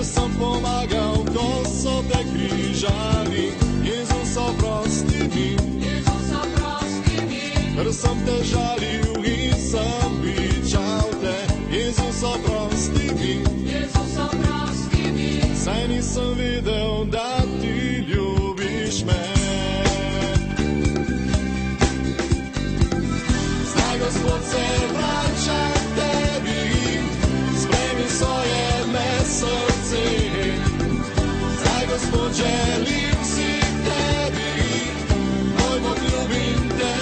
sem pomagal, ko so te križali. Jezus, oprosti mi, ker sem te žalil in sem bičal te. Jezus, oprosti mi, saj nisem videl, da ti ljubiš me. Zdaj, Gospod, se vrača tebi, sprejmi svoje me srce. Zdaj, Gospod, želim si tebi, moj Bog, ljubim te.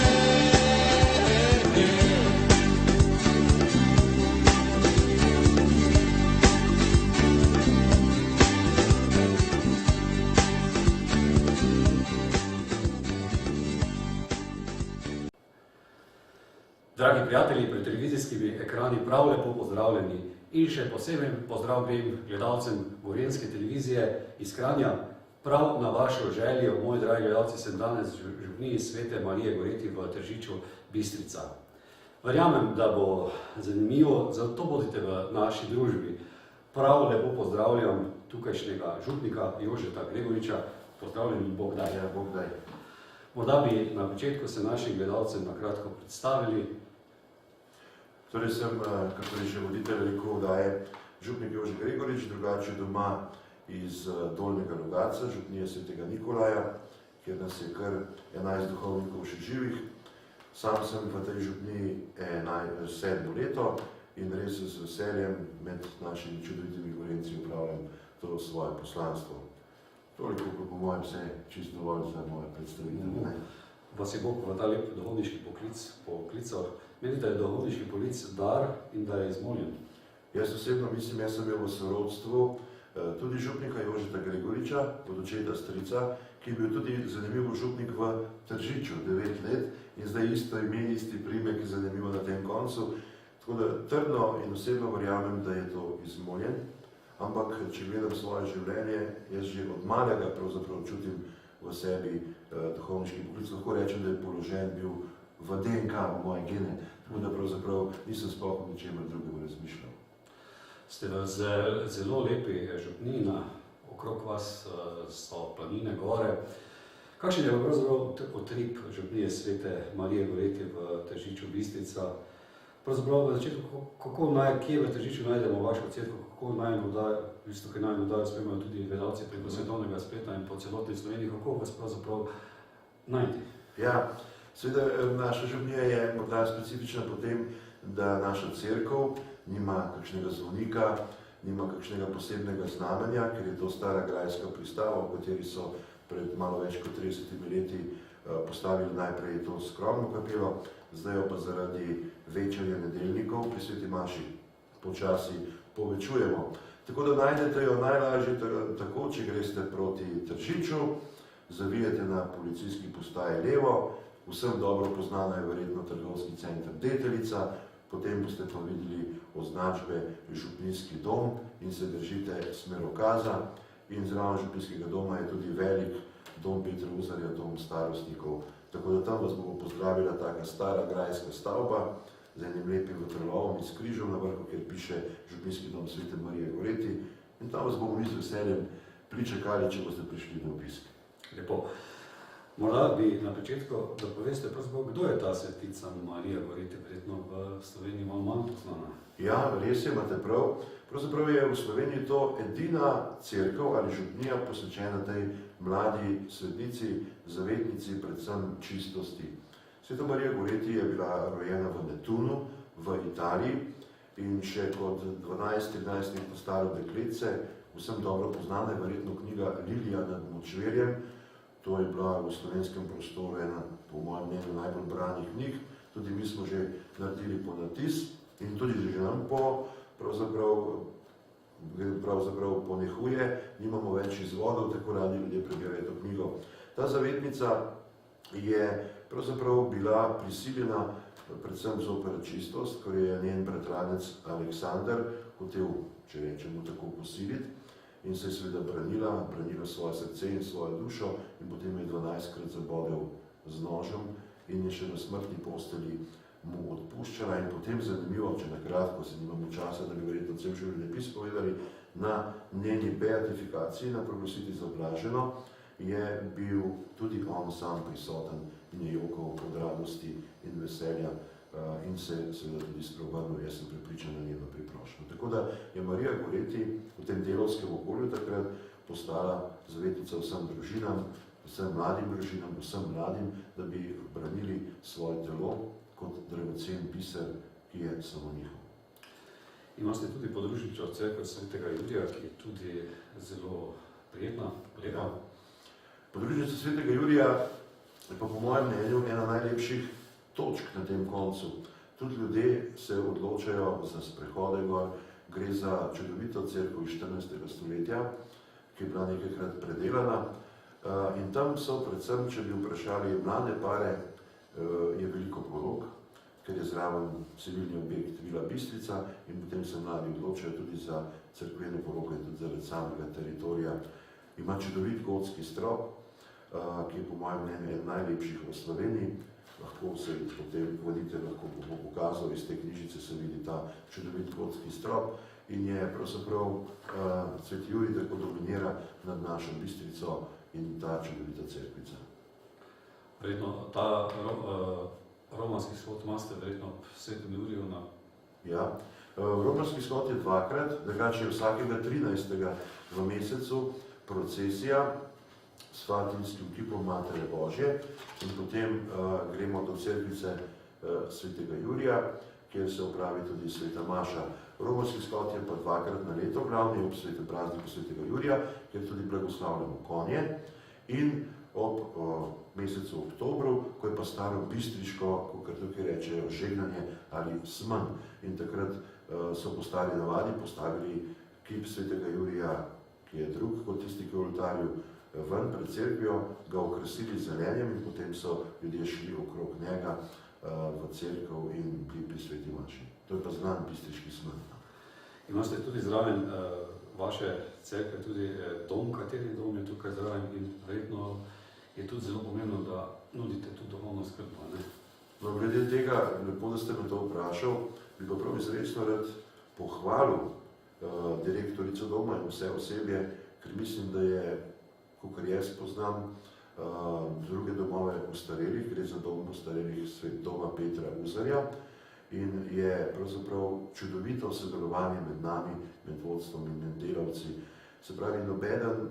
Dragi prijatelji, pred televizijskimi ekrani prav lepo pozdravljeni in še posebej pozdrav grem gledalcem Gorenjske televizije iz Kranja. Prav na vašo željo, moji dragi gledalci, sem danes v župniji Svete Marije Goreti v Tržiču Bistrica. Verjamem, da bo zanimivo, zato bodite v naši družbi. Prav lepo pozdravljam tukajšnjega župnika Jožeta Gregoriča. Pozdravljeni, Bog daj. Ja, Bog daj. Morda bi na začetku se našim gledalcem na kratko predstavili. Torej sem, kako je že voditelj rekel, da je župnik Jože Gregorič, drugače doma iz Dolnjega Logatca, župnije Svetega Nikolaja, kjer nas je kar 11 duhovnikov še živih. Sam sem v tej župniji 7. leto in res z veseljem med našimi čudovitimi Gorenci upravljam to svoje poslanstvo. Toliko, po mojem, vse čisto dovolj za moje predstavitev. Vas je Bog v ta lep duhovniški poklical. Meni, da je duhovniški poklic dar in da je izmoljen. Jaz osebno mislim, jaz sem imel v sorodstvu tudi župnika Jožeta Gregoriča, od očeta strica, ki je bil tudi zanimiv župnik v Tržiču 9 let in zdaj isto ime, isti primek je zanimivo na tem koncu. Tako da trdno in osebno verjamem, da je to izmoljen. Ampak, če gledam svoje življenje, jaz že od malega pravzaprav čutim v sebi duhovniški poklic. Lahko rečem, da je položen bil v DNK, v moje gene, tako da pravzaprav nisem sploh o ničemer drugem razmišljal. Ste v zelo lepi župniji, okrog vas so planine, gore. Kakšen je pravzaprav utrip župnije Svete Marije Goreti v Tržiču Bistrica? Pravzaprav v začetku, kje v Tržiču najdemo vašo cerkev, kako naj morda spremljajo tudi gledalci preko svetovnega spleta in po celotni Sloveniji, kako vas pravzaprav najti? Ja, seveda naša župnija je morda specifična po tem, da naša cerkev nima kakšnega zvonika, nima kakšnega posebnega znamenja, ker je to stara grajska pristava, v kateri so pred malo več kot 30 leti postavili najprej to skromno kapelo, zdaj jo pa zaradi večanja nedeljnikov pri Sveti maši počasi povečujemo. Tako da najdete jo najlažje tako, če greste proti Tržiču, zavijete na policijski postaji levo, vsem dobro poznana je verjetno trgovski center Deteljica, potem boste pa videli označbe Župnijski dom in se držite smerokaza in zraven Župnijskega doma je tudi velik dom Petra Uzarja, dom starostnikov. Tako da tam vas bomo pozdravila taka stara grajska stavba z enim lepim vetrolovom in s križem na vrhu, kjer piše Župnijski dom Svete Marije Goreti in tam vas bomo mi z veseljem pričakali, če boste prišli na obisk. Lepo. Morda bi na začetku, da poveste, kdo je ta svetica Marija Goreti, verjetno v Sloveniji malo manj poznana? Ja, res je, imate prav. Pravzaprav je v Sloveniji to edina cerkev ali župnija posvečena tej mladi svetnici, zavetnici, predvsem čistosti. Sveta Marija Goreti je bila rojena v Netunu, v Italiji in še kot 12-13 let staro dekletce, vsem dobro poznana je verjetno knjiga Lilija nad Močvirjem. To je bila v slovenskem prostoru ena, po mojem mnenju, najbolj branih knjig. Tudi mi smo že naredili ponatis in tudi že nam pravzaprav ponehuje, nimamo več izvodov, tako radi ljudje prebirajo to knjigo. Ta zavetnica je pravzaprav bila prisiljena predvsem zoper čistost, ko je njen bratranec Aleksander hotel, če rečemo tako, posiliti in se je seveda branila svoje srce in svojo dušo in potem je 12-krat zabodel z nožem in je še na smrtni posteli mu odpuščala in potem zanimivo, če na kratko se nimamo časa, da bi verjetno cel življenjepis povedali, na njeni beatifikaciji, na proglasiti za blaženo, je bil tudi on sam prisoten in je jokal od radosti in veselja in se seveda tudi spreobrnil, jaz sem prepričan na njeno priprošnjo. Tako da je Marija Goreti v tem delovskem okolju takrat postala zavetnica vsem družinam, vsem mladim družinam, vsem mladim, da bi branili svoje telo kot dragocen biser, ki je samo njihov. Imate tudi podružničo cerkve svetega Jurija, ki je tudi zelo prijetna, lepa. Ja. Podružnica svetega Jurija je pa po mojem mnenju ena najlepših točk na tem koncu. Tudi ljudje se odločajo za sprehode gor, gre za čudovito cerkev iz 14. stoletja, ki je bila nekajkrat predelana. In tam so predvsem, če bi vprašali mlade pare, je veliko porok, ker je zraven civilni objekt Vila Bistrica in potem se mladi odločajo tudi za cerkvene poroke, tudi zaradi samega teritorija. Ima čudovit gotski strop, ki je po mojem mnenju eden najlepših v Sloveniji. Lahko se potem voditelj lahko bo pokazal, iz te knjižice se vidi ta čudovit gotski strop in je pravzaprav Sveti Jurij tako dominira nad našo Bistrico in ta čudovita cerkvica. Verjetno ta romanski shod imate verjetno v Svetem Juriju na... Ja, romanski shod je dvakrat, drugače je vsakega 13. v mesecu procesija s Fatinskim kipom Matere Božje in potem gremo do cerkvice svetega Jurija, kjer se opravi tudi sveta maša. Romanski shod je pa dvakrat na leto, glavni ob svetem prazniku svetega Jurija, kjer tudi blagoslavljamo konje in ob mesecu oktobru, ko je pa staro bistriško, kot tukaj rečejo, žegnanje ali smen. In takrat so po stari navadi postavili kip svetega Jurija, ki je drug kot tisti, ki je v oltarju, ven pred cerkvijo, ga okrasili z zelenjem in potem so ljudje šli okrog njega v cerkev in bili pri sveti maši. To je pa znan bistriški smen. Imate tudi zraven vaše cerkve tudi dom, kateri dom je tukaj zraven in verjetno je tudi zelo pomembno, da nudite tudi duhovno skrbno, ne? No, glede tega, lepo, da ste me to vprašal, bi pa prav izrecno rad pohvalil direktorico doma in vse osebje, ker mislim, da je, kakor jaz poznam, druge domove ostarelih, gre za dom ostarelih doma Petra Uzarja in je pravzaprav čudovito sodelovanje med nami, med vodstvom in med delavci. Se pravi, nobeden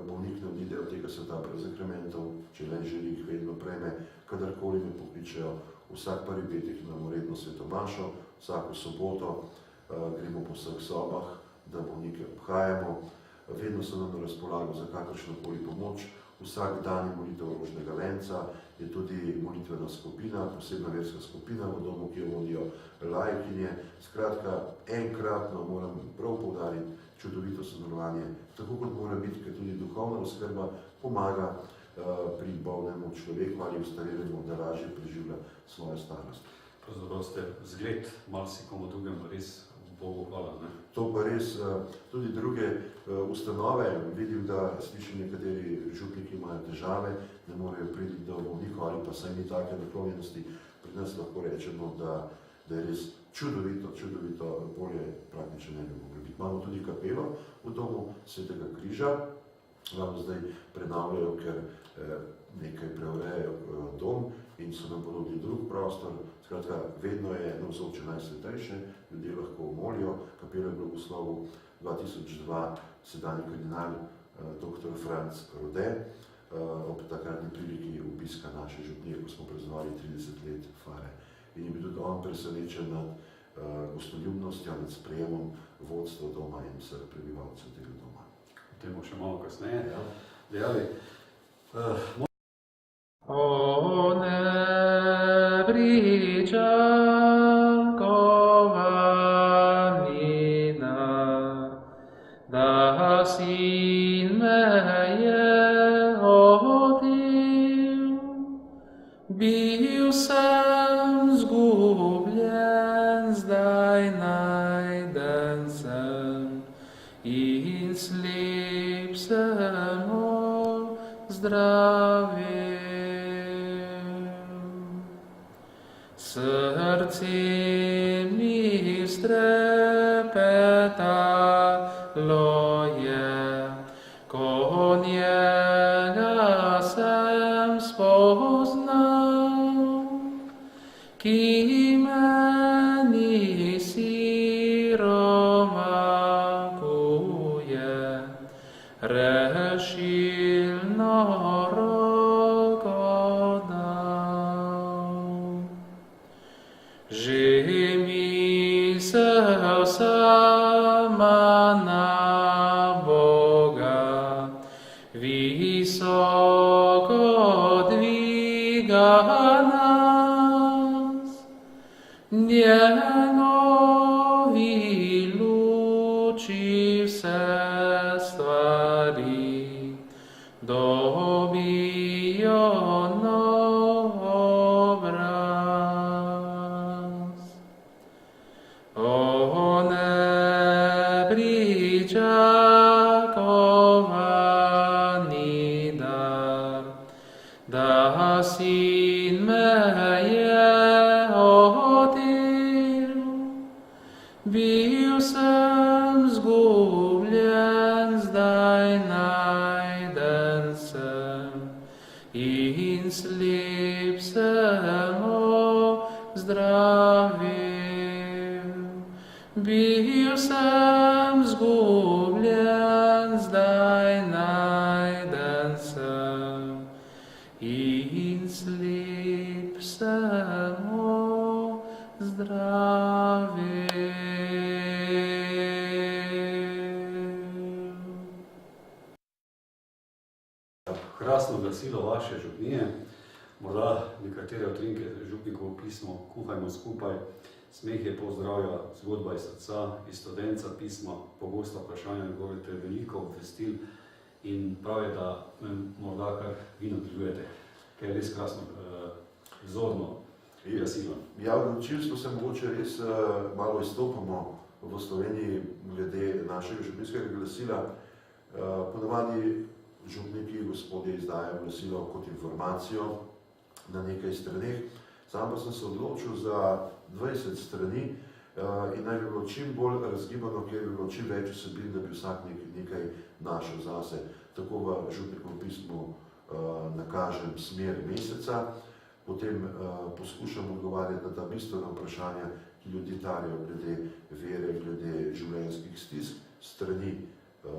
bolnik ne odide od tega sveta brez sakramentov, če le želi jih vedno prejme, kadarkoli me pokličejo. Vsak prvi petek imamo redno sveto mašo, vsako soboto gremo po vseh sobah, da bolnike obhajamo. Vedno so nam na razpolago za kakršnokoli pomoč. Vsak dan je molitev rožnega venca, je tudi molitvena skupina, posebna verska skupina v domu, ki jo vodijo laikinje. Skratka, enkratno moram prav poudariti čudovito sodelovanje, tako kot mora biti, ker tudi duhovna oskrba pomaga pri bolnemu človeku ali ostarelemu, da lažje preživlja svojo starost. Pravzaprav ste zgled marsikomu drugemu, res Bogu hvala, ne? To pa res, tudi druge ustanove, vidim, da slišim nekateri župniki imajo težave, ne morejo priti do bolnikov ali pa saj ni take naklonjenosti. Pri nas lahko rečemo, da je res čudovito, bolje praktično ne bi mogli biti. Imamo tudi kapelo v domu Svetega Križa, ravno zdaj prenavljajo, ker nekaj preurejajo dom in so nam ponudili drug prostor. Skratka, vedno je navzoče najsvetejše, ljudje lahko molijo. Kapelo je blagoslovil 2002 sedanji kardinal dr. Franc Rode ob takratni priliki obiska naše župnije, ko smo praznovali 30 let fare. In je bil tudi on presenečen nad gostoljubnostjo, nad sprejemom vodstva doma in vseh prebivalcev tega doma. O tem še malo kasneje. Ja. Dejali. O nepričakovanina, da sin me je odil, bil sem zgubljen, zdaj najden sem in slep sem ozdravil. Srce mi strepetalo do njega sem spoznal, ki meni siromakuje, rešilno roko dal. Že misel sama na Boga visoko dviga nas, njegovi luči vse stvari dobijo nov obraz. O nepričakovani dar, da sin me je odel, bil sem zgubljen, zdaj najden sem, in slep sem ozdravil. Bil sem zgubljen, zdaj najden sem, in slep sem ozdravil. Krasno glasilo vaše župnije, morda nekatere utrinke župnikovo pismo Kuhajmo skupaj, Smeh je pozdravlja, Zgodba iz srca, iz Studenca pisma, Pogosta vprašanja, govorite veliko obvestil in prav je, da morda kar vi nadaljujete, ker je res krasno, vzorno glasilo. Ja, odločili smo se mogoče res malo izstopamo v Sloveniji glede našega župnijskega glasila. Ponavadi župniki, gospodje, izdajajo glasilo kot informacijo na nekaj straneh. Sam pa sem se odločil za 20 strani in naj bi bilo čim bolj razgibano, kjer bi bilo čim več vsebin, da bi vsak nekaj našel zase. Tako v župnikovem pismu nakažem smer meseca, potem poskušam odgovarjati na ta bistvena vprašanja, ki ljudi tarijo glede vere, glede življenjskih stisk, strani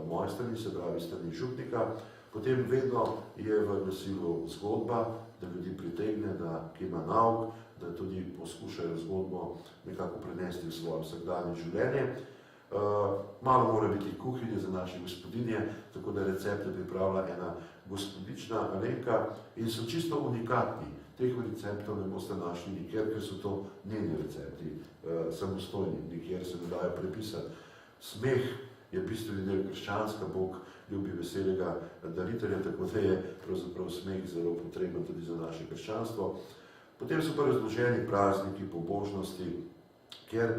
moje strani, se pravi strani župnika. Potem vedno je v glasilu zgodba, da ljudi pritegne, da ima nauk, da tudi poskušajo zgodbo nekako prenesti v svoje vsakdanje življenje. Malo mora biti kuhinje za naše gospodinje, tako da recepte pripravlja ena gospodična Alenka in so čisto unikatni. Teh receptov ne boste našli nikjer, ker so to njeni recepti, samostojni, nikjer se ne dajo prepisati. Smeh je bistveni del krščanska, Bog ljubi veselega daritelja, tako da je pravzaprav smeh zelo potreben tudi za naše krščanstvo. Potem so pa razloženi prazniki, pobožnosti, ker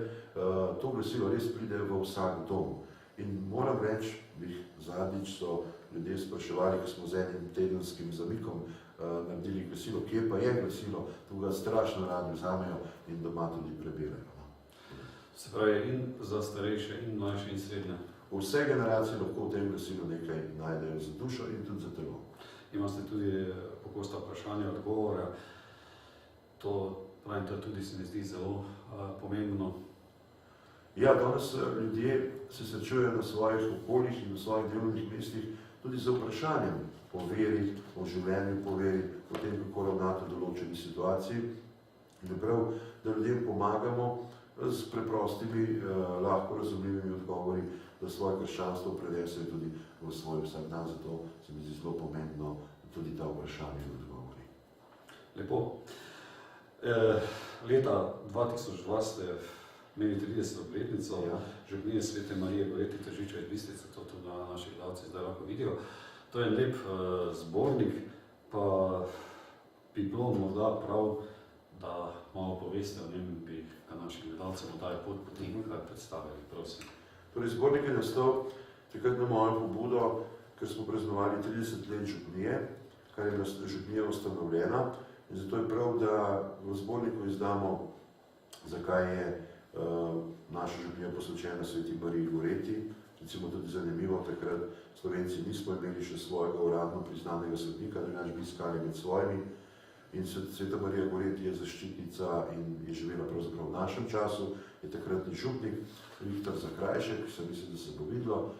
to glasilo res pride v vsak dom. In moram reči, zadnjič so ljudje spraševali, ko smo z enim tedenskim zamikom naredili glasilo, kje pa je glasilo, to ga strašno radi vzamejo in doma tudi prebirajo. Se pravi, in za starejše, in mlajše, in srednje. Vse generacije lahko v tem glasilu nekaj najdejo za dušo in tudi za telo. Imate tudi pogosta vprašanja, odgovore. To pravim, to tudi se mi zdi zelo pomembno. Ja, danes ljudje se srečujejo na svojih okoljih in na svojih delovnih mestih tudi z vprašanjem o veri, o življenju po veri, o tem, kako ravnati v določeni situaciji. In je prav, da ljudem pomagamo s preprostimi, lahko razumljivimi odgovori, da svoje krščanstvo prenesejo tudi v svoj vsakdan, zato se mi zdi zelo pomembno tudi ta vprašanja in odgovori. Lepo. Leta 2002 ste imeli 30. obletnico župnije Svete Marije Goreti Tržiča iz Bistrice, to tudi naši gledalci zdaj lahko vidijo. To je en lep zbornik, pa bi bilo morda prav, da malo poveste o njem, bi ga našim gledalcem oddaje pot potem kaj predstavili, prosim. Torej, zbornik je nastal takrat na mojo pobudo, ker smo praznovali 30 let župnije, kar je župnija ustanovljena. In zato je prav, da v zborniku izdamo, zakaj je naša župnija posvečena Sveti Mariji Goreti, recimo tudi zanimivo, takrat Slovenci nismo imeli še svojega uradno priznanega sodnika, drugače bi iskali med svojimi. In Sveta Marija Goreti je zaščitnica in je živela pravzaprav v našem času, je takratni župnik Viktor Zakrajšek, se mislim, da se bo videlo,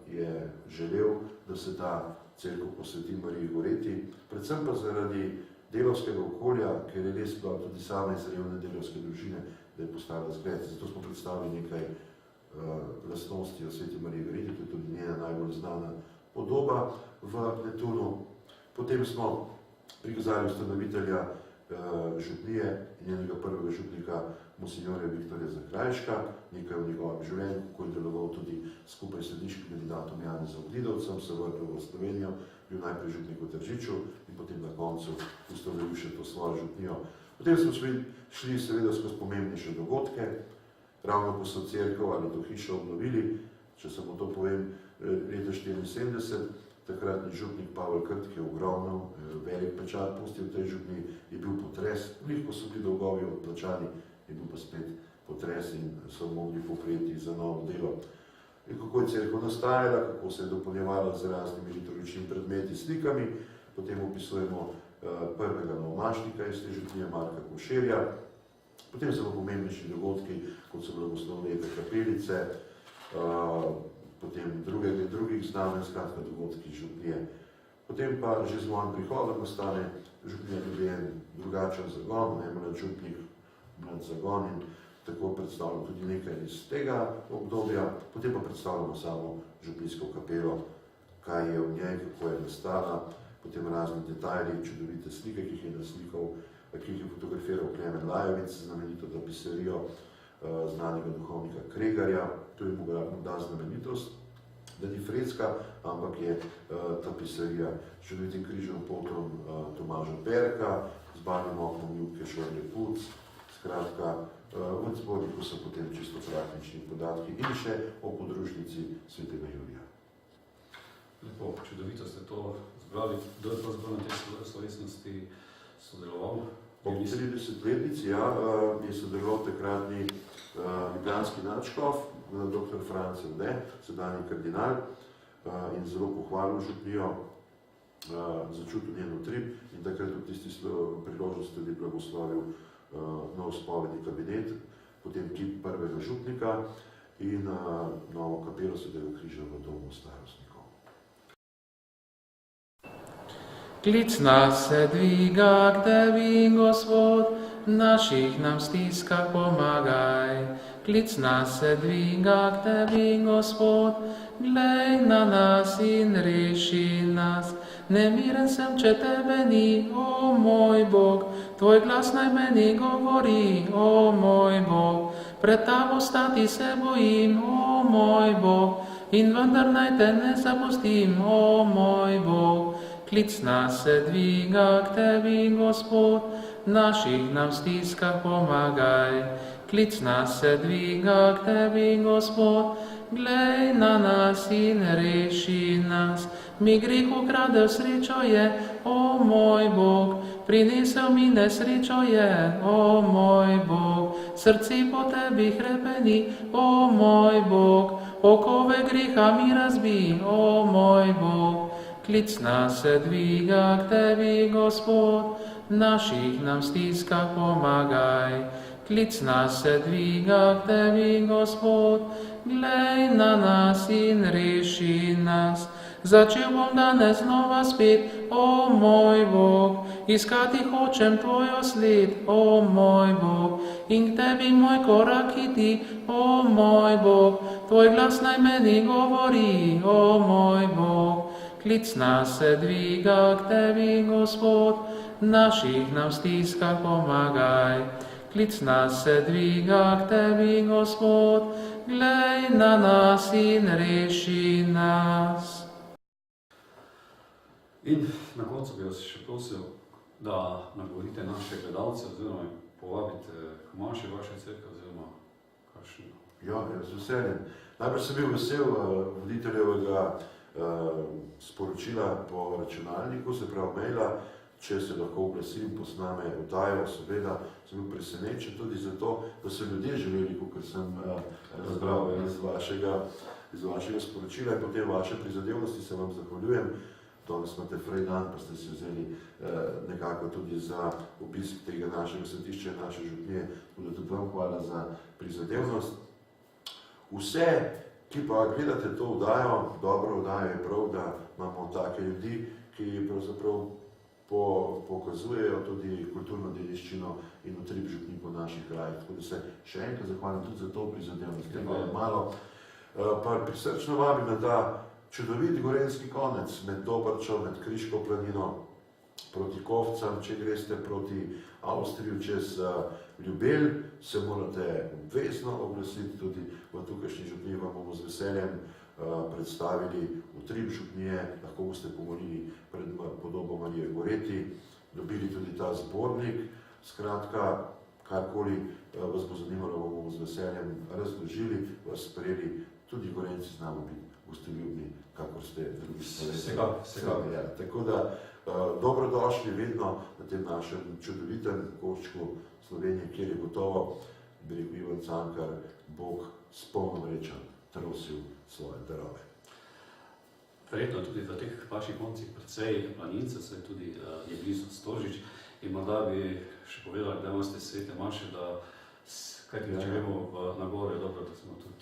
je želel, da se ta cerkev posveti Mariji Goreti, predvsem pa zaradi delavskega okolja, ker je res bila tudi sama iz revne delavske družine, da je postala zgled. Zato smo predstavili nekaj lastnosti o Sveti Mariji Goreti, to je tudi njena najbolj znana podoba v Netunu. Potem smo prikazali ustanovitelja župnije in njenega prvega župnika monsignorja Viktorja Zakrajška, nekaj o njegovem življenju, kako je deloval tudi skupaj s središkim kandidatom Janezom Glidovcem, se vrnil v Slovenijo, bil najprej župnik v Tržiču in potem na koncu ustanovil še to svojo župnijo. Potem smo šli seveda skozi pomembnejše dogodke, ravno ko so cerkev ali to hišo obnovili, če samo to povem, leta 1974, takratni župnik Pavel Krt, ki je ogromno, velik pečat pustil v tej župni, je bil potres, ko so bili dolgovi odplačani, je bil pa spet potres in so mogli poprijeti za novo delo. In kako je cerkev nastajala, kako se je dopolnjevala z raznimi liturgičnimi predmeti, slikami, potem opisujemo prvega novomašnika iz te župnije Marka Košerja, potem so pomembnejši dogodki, kot so blagoslovne kapelice, potem drugih znamen, skratka dogodki župnije. Potem pa že z mojim prihodom nastane župnija tudi en drugačen zagon, mlad župnik, mlad zagon in tako predstavljamo tudi nekaj iz tega obdobja. Potem pa predstavljamo samo župnijsko kapelo, kaj je v njej, kako je nastala, potem razni detajli, čudovite slike, ki jih je naslikal, ki jih je fotografiral Klemen Lajovic, znamenito tapiserijo znanega duhovnika Kregarja. To je morda znamenitost, da ni freska, ampak je tapiserija s čudovitim križem potom Tomaža Perka, z barvnim oknom Ljubke Šorle Puc. Skratka, v zborniku so potem čisto praktični podatki in še o podružnici Svetega Jurija. Lepo, čudovito ste to zbrali. Kdo je pravzaprav na tej slovesnosti sodeloval? Po 30-letnici je sodeloval takratni ljubljanski nadškof, dr. Franc Vde, sedanji kardinal, in zelo pohvalil župnijo, začutil njen utrip in takrat v tisti priložnosti tudi blagoslovil nov spovedni kabinet, potem kip prvega župnika in novo kapelo Svetega križa v domu starostnikov. Klic nas se dviga k tebi, Gospod, v naših nam stiskah pomagaj. Klic nas se dviga k tebi, Gospod, glej na nas in reši nas. Nemiren sem, če tebe ni, o moj Bog, tvoj glas naj meni govori, o moj Bog. Pred tabo stati se bojim, o moj Bog, in vendar naj te ne zapustim, o moj Bog. Klic nas se dviga k tebi, Gospod, v naših nam stiskah pomagaj. Klic nas se dviga k tebi, Gospod, glej na nas in reši nas. Mi greh ukradel srečo je, o moj Bog, prinesel mi nesrečo je, o moj Bog. Srce po tebi hrepeni, o moj Bog, okove greha mi razbi, o moj Bog. Klic nas se dviga k tebi, Gospod, v naših nam stiskah pomagaj. Klic nas se dviga k tebi, Gospod, glej na nas in reši nas. Začel bom danes znova spet, o moj Bog, iskati hočem tvojo sled, o moj Bog, in k tebi moj korak iti, o moj Bog, tvoj glas naj meni govori, o moj Bog. Klic nas se dviga k tebi, Gospod, v naših nam stiskah pomagaj. Klic nas se dviga k tebi, Gospod, glej na nas in reši nas. In na koncu bi vas še prosil, da nagovorite naše gledalce oziroma povabite k maši vaše cerkve oziroma kakšno. Ja, z veseljem. Najprej sem bil vesel voditeljevega sporočila po računalniku, se pravi maila, če se lahko oglasim, posname oddajo, seveda sem bil presenečen tudi zato, da so ljudje želeli, kot sem razbral iz vašega iz vašega sporočila in potem vaše prizadevnosti se vam zahvaljujem. Danes imate fraj dan, pa ste si vzeli nekako tudi za obisk tega našega svetišča, naše župnije, tudi vam hvala za prizadevnost. Vse, ki pa gledate to vdajo, dobro vdajo je prav, da imamo take ljudi, ki pravzaprav pokazujejo tudi kulturno dediščino in utrip župni po naših krajih. Tako da se še enkrat zahvalim tudi za to prizadevnost. Tega je malo. Pa prisrčno vabim na ta čudovit gorenjski konec med Dobrčo, med Kriško planino, proti Kovcam, če greste proti Avstriju čez Ljubelj, se morate obvezno oglasiti, tudi v tukajšnji župniji vam bomo z veseljem predstavili utrip župnije, lahko boste pomolili pred podobo Marije Goreti, dobili tudi ta zbornik, skratka, karkoli vas bo zanimalo, bomo z veseljem razložili, vas sprejeli, tudi Gorenci znamo biti gostoljubni, kakor ste drugi slovenci. Ja, tako da dobrodošli vedno na tem našem čudovitem koščku Slovenije, kjer je gotovo, bi rekel Ivan Cankar, Bog s polno vrečo trosil svoje darove. Verjetno tudi v teh vaših koncih precej planincev, se tudi je blizu Storžič in morda bi še povedali, da imate svete maše, da kajti če gremo na gore, dobro, da smo tudi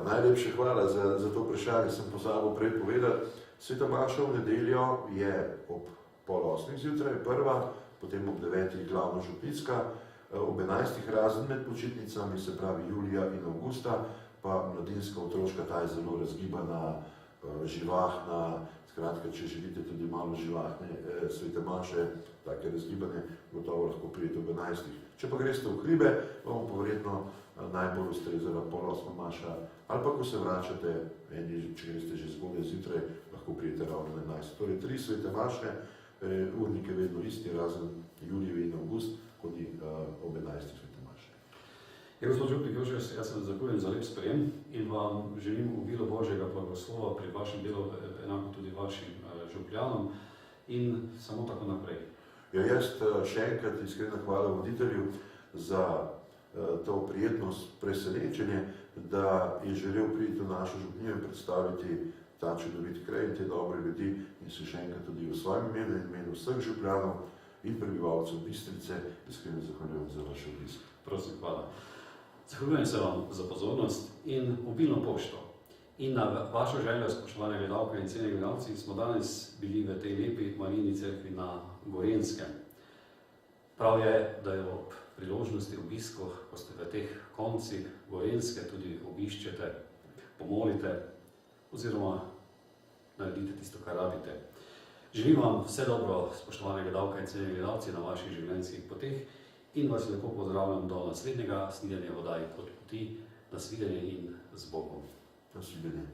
Najlepše hvala za to vprašanje, sem pozabil prej povedati. Sveta maša v nedeljo je ob 7:30 zjutraj prva, potem ob 9:00 glavno župnicka, ob 11:00 razen med počitnicami, se pravi julija in avgusta, pa mladinska otroška, ta je zelo razgibana, živahna, skratka, če želite tudi malo živahne svete maše, take razgibane, gotovo lahko pridete ob 11:00. Če pa greste v hribe, bomo pa verjetno najbolj ustrezala 7:30 maša, ali pa ko se vračate, če greste že zgodaj zjutraj, lahko pridete ravno na 11:00. Torej 3 svete maše, urnik je vedno isti, razen julij in avgust, kot ob 11:00 svete maše. Gospod župnik Jožef, jaz se zahvaljujem za lep sprejem in vam želim obilo Božjega blagoslova pri vašem delu, enako tudi vašim župljanom in samo tako naprej. Ja, jaz še enkrat iskrena hvala voditelju za to prijetno presenečenje, da je želel priti v našo župnijo in predstaviti ta čudovit kraj in te dobre ljudi in se še enkrat tudi v svojem imenu in imenu vseh župljanov in prebivalcev Bistrice iskreno zahvaljujem za vaš obisk. Prosim, hvala. Zahvaljujem se vam za pozornost in obilno pošto. In na vašo željo, spoštovane gledalke in cenjeni gledalci, smo danes bili v tej lepi Marijini cerkvi na Gorenjskem. Prav je, da jo ob priložnosti obiskov, ko ste v teh koncih Gorenjske, tudi obiščete, pomolite oziroma naredite tisto, kar rabite. Želim vam vse dobro, spoštovane gledalke in cenjeni gledalci, na vaših življenjskih poteh in vas lepo pozdravljam do naslednjega snidenja v oddaji Pot poti. Nasvidenje in z Bogom. Nasvidenje.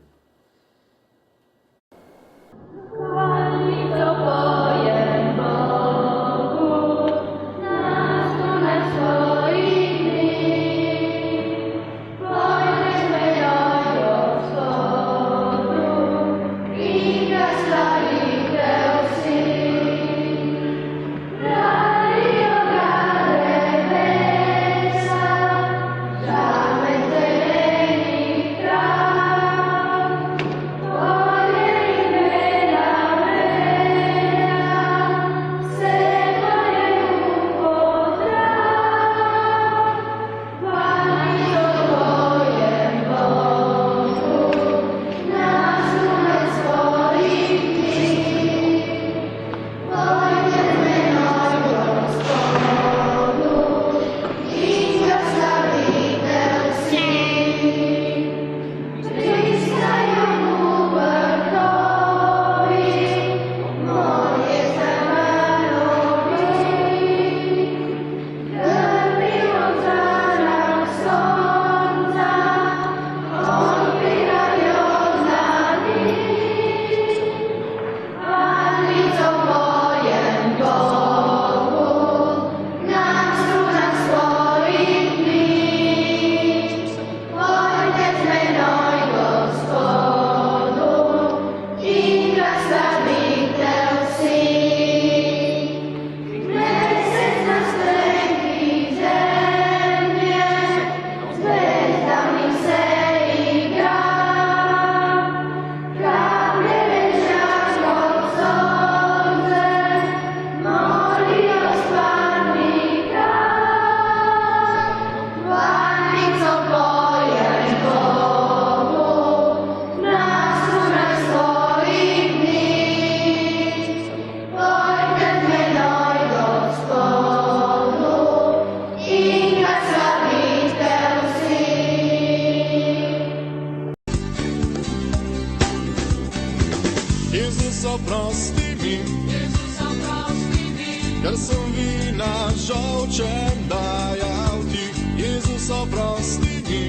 Jezus oprosti mi, ker sem vina žolčem dajal ti. Jezus oprosti mi,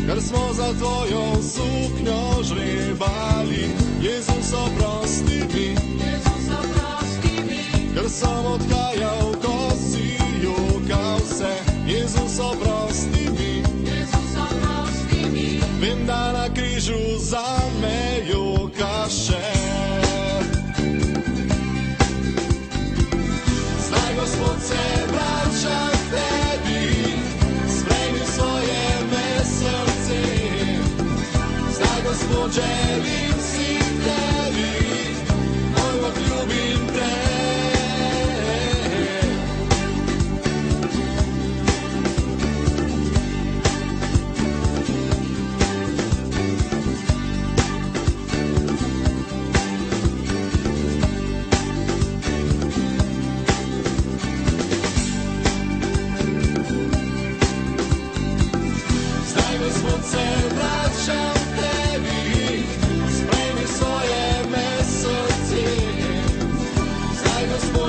ker smo za tvojo suknjo žrebali. Jezus oprosti mi, ker sem odhajal, ko si jokal se. Jezus oprosti mi, vem, da na križu za me jokaš še. Zdaj, Gospod, se vračam k tebi, sprejmi svoje me srce. Zdaj, Gospod, želim si tebi, moj Bog, ljubim te.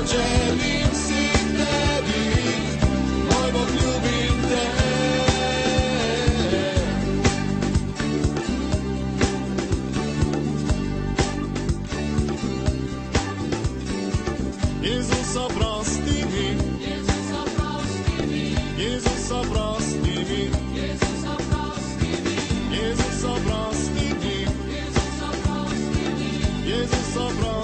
Želim si tebi, moj Bog, ljubim te. Jezus oprosti mi, Jezus oprosti mi, Jezus oprosti mi, Jezus oprosti mi, Jezus oprosti mi, Jezus oprosti mi, Jezus oprosti mi.